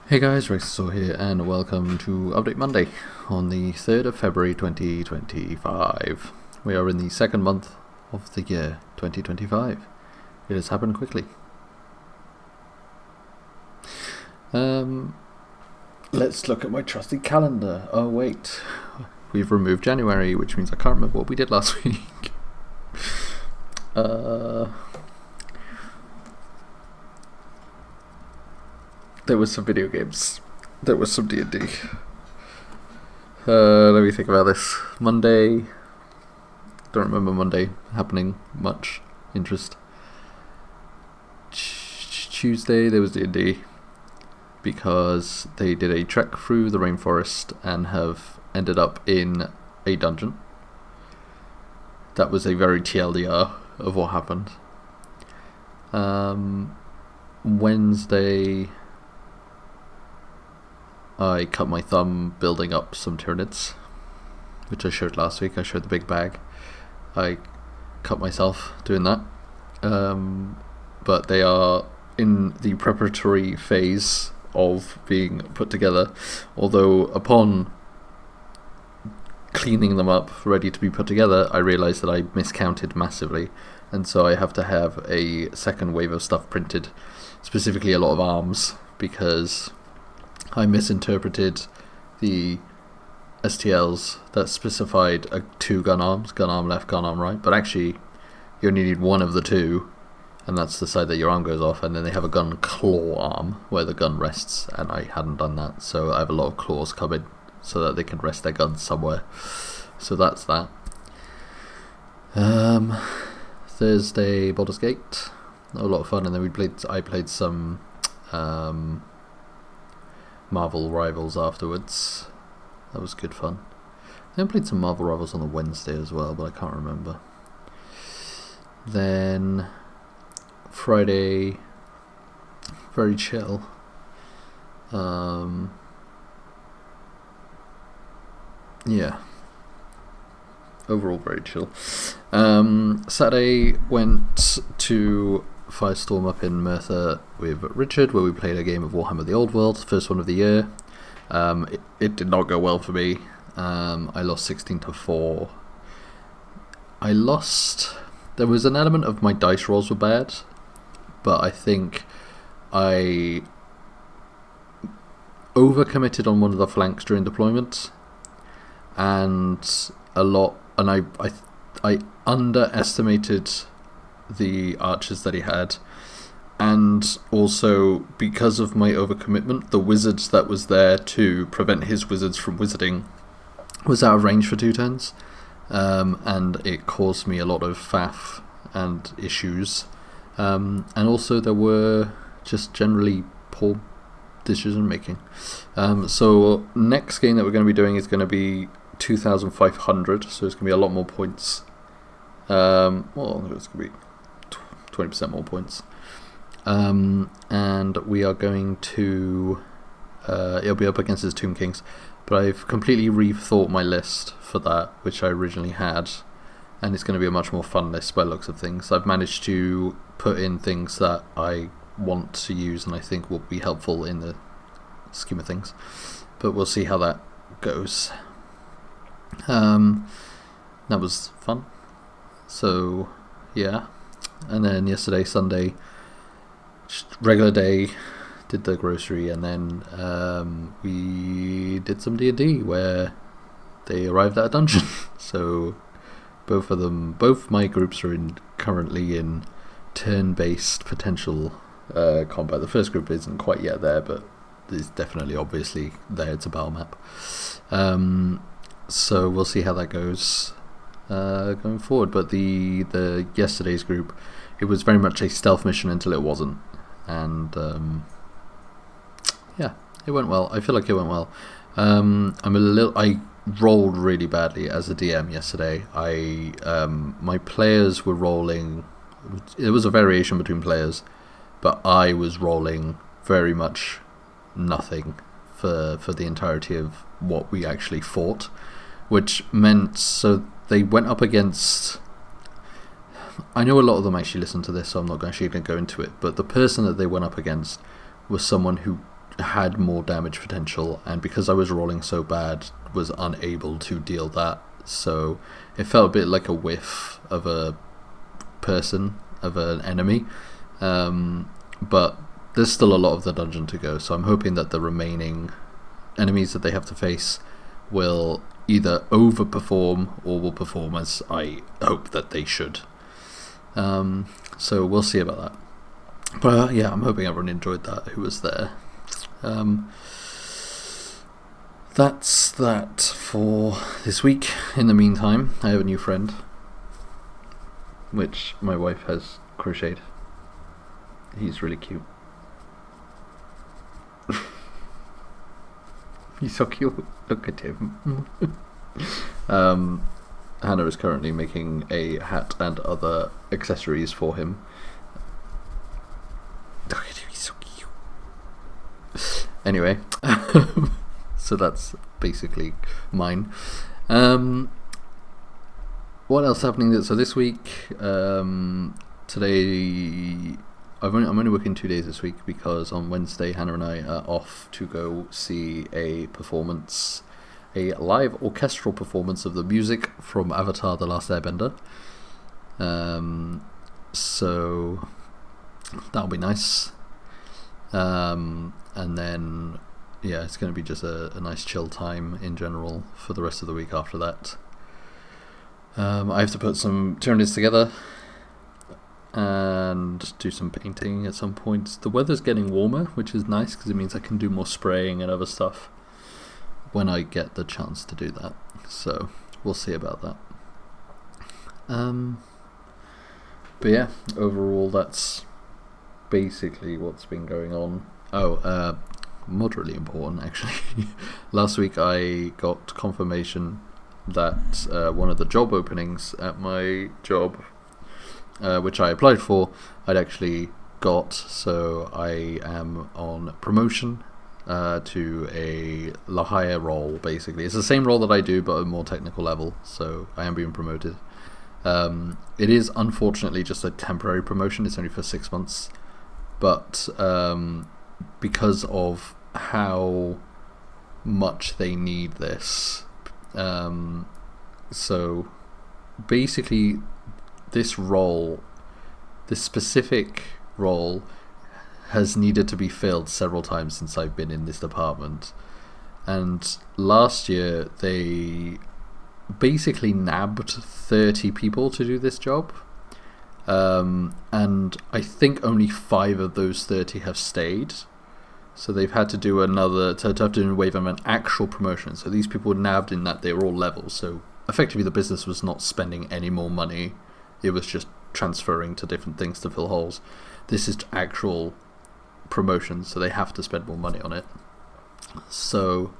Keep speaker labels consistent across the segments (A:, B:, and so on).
A: Hey guys, Rexasaur here, and welcome to Update Monday on the 3rd of February 2025. We are in the second month of the year 2025. It has happened quickly. Let's look at my trusty calendar. Oh wait, we've removed January, which means I can't remember what we did last week. There was some video games. There was some D&D. Let me think about this. Monday. Don't remember Monday happening much interest. Tuesday there was D&D because they did a trek through the rainforest and have ended up in a dungeon. That was a very TLDR of what happened. Wednesday I cut my thumb building up some Tyranids, which I showed last week. I showed the big bag. I cut myself doing that. But they are in the preparatory phase of being put together, although upon cleaning them up, ready to be put together, I realised that I miscounted massively, and so I have to have a second wave of stuff printed, specifically a lot of arms, because I misinterpreted the STLs that specified 2 gun arms, gun arm left, gun arm right, but actually you only need one of the two, and that's the side that your arm goes off, and then they have a gun claw arm where the gun rests, and I hadn't done that, so I have a lot of claws coming so that they can rest their guns somewhere. So that's that. Thursday, Baldur's Gate, a lot of fun, and then I played some Marvel Rivals afterwards. That was good fun. I played some Marvel Rivals on the Wednesday as well, but I can't remember. Then Friday, very chill. Yeah. Overall very chill. Saturday went to Firestorm up in Merthyr with Richard, where we played a game of Warhammer the Old World, first one of the year. It did not go well for me. I lost 16-4. There was an element of my dice rolls were bad, but I think I overcommitted on one of the flanks during deployment, and I underestimated the archers that he had, and also because of my overcommitment, the wizard that was there to prevent his wizards from wizarding was out of range for 2 turns, and it caused me a lot of faff and issues, and also there were just generally poor decision making. So next game that we're going to be doing is going to be 2,500, so it's going to be a lot more points. Well, it's going to be 20% more points, and we are going to it'll be up against his Tomb Kings, but I've completely rethought my list for that, which I originally had, and it's going to be a much more fun list by the looks of things. I've managed to put in things that I want to use and I think will be helpful in the scheme of things, but we'll see how that goes. That was fun, so yeah. And then yesterday, Sunday, just regular day, did the grocery, and then we did some D&D where they arrived at a dungeon. So both my groups are currently in turn-based potential combat. The first group isn't quite yet there, but it's definitely obviously there. It's a battle map. So we'll see how that goes going forward, but the yesterday's group, it was very much a stealth mission until it wasn't, and yeah, it went well. I feel like it went well. I rolled really badly as a DM yesterday. My players were rolling. It was a variation between players, but I was rolling very much nothing for the entirety of what we actually fought, which meant so they went up against, I know a lot of them actually listen to this, so I'm not actually going to go into it, but the person that they went up against was someone who had more damage potential, and because I was rolling so bad, was unable to deal that. So it felt a bit like a whiff of a person, of an enemy. But there's still a lot of the dungeon to go, so I'm hoping that the remaining enemies that they have to face will either overperform or will perform as I hope that they should. So we'll see about that. But yeah, I'm hoping everyone enjoyed that who was there. That's that for this week. In the meantime, I have a new friend, which my wife has crocheted. He's really cute. He's so cute. Look at him. Hannah is currently making a hat and other accessories for him. Look at him, he's so cute. Anyway, so that's basically mine. What else happening? So this week, today, I'm only working 2 days this week because on Wednesday Hannah and I are off to go see a performance, a live orchestral performance of the music from Avatar: The Last Airbender. So that'll be nice. And then yeah, it's going to be just a nice chill time in general for the rest of the week after that. I have to put some Tyranids together and do some painting at some point. The weather's getting warmer, which is nice because it means I can do more spraying and other stuff when I get the chance to do that. So we'll see about that. But yeah, overall that's basically what's been going on. Moderately important actually. Last week I got confirmation that one of the job openings at my job, which I applied for, I'd actually got, so I am on promotion to a higher role. Basically it's the same role that I do but a more technical level, so I am being promoted. It is unfortunately just a temporary promotion. It's only for 6 months, but because of how much they need this, so basically this specific role has needed to be filled several times since I've been in this department. And last year they basically nabbed 30 people to do this job, and I think only 5 of those 30 have stayed. So they've had to do another, to have to waive them an actual promotion. So these people were nabbed in that they were all levels. So effectively the business was not spending any more money. It was just transferring to different things to fill holes. This is actual promotion, so they have to spend more money on it. So,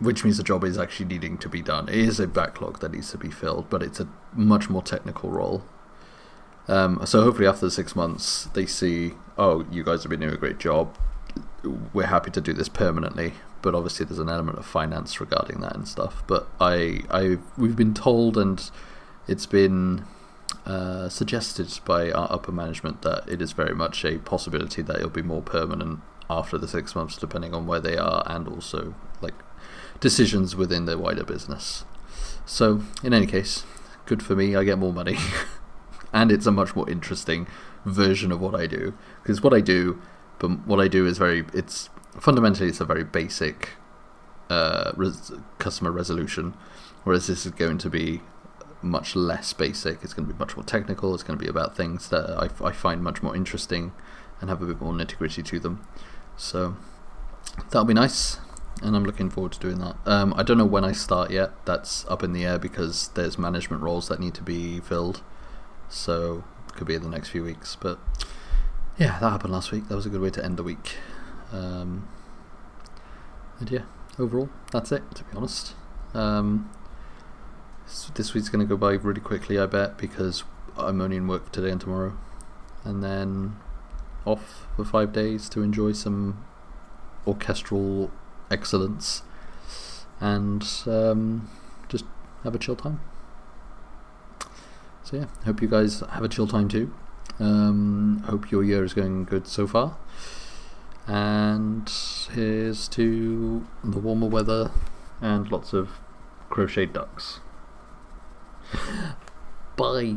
A: which means the job is actually needing to be done. It is a backlog that needs to be filled, but it's a much more technical role. So hopefully after the 6 months they see, oh, you guys have been doing a great job, we're happy to do this permanently. But obviously there's an element of finance regarding that and stuff. But we've been told, and it's been suggested by our upper management, that it is very much a possibility that it'll be more permanent after the 6 months, depending on where they are and also like decisions within their wider business. So in any case, good for me, I get more money. And it's a much more interesting version of what I do, because what I do is fundamentally it's a very basic customer resolution, whereas this is going to be much less basic. It's going to be much more technical. It's going to be about things that I find much more interesting and have a bit more nitty-gritty to them. So that'll be nice, and I'm looking forward to doing that. I don't know when I start yet. That's up in the air because there's management roles that need to be filled. So it could be in the next few weeks. But yeah, that happened last week. That was a good way to end the week. And yeah, overall, that's it, to be honest. This week's going to go by really quickly, I bet, because I'm only in work today and tomorrow. And then off for 5 days to enjoy some orchestral excellence and just have a chill time. So yeah, hope you guys have a chill time too. Hope your year is going good so far. And here's to the warmer weather and lots of crocheted ducks. Bye.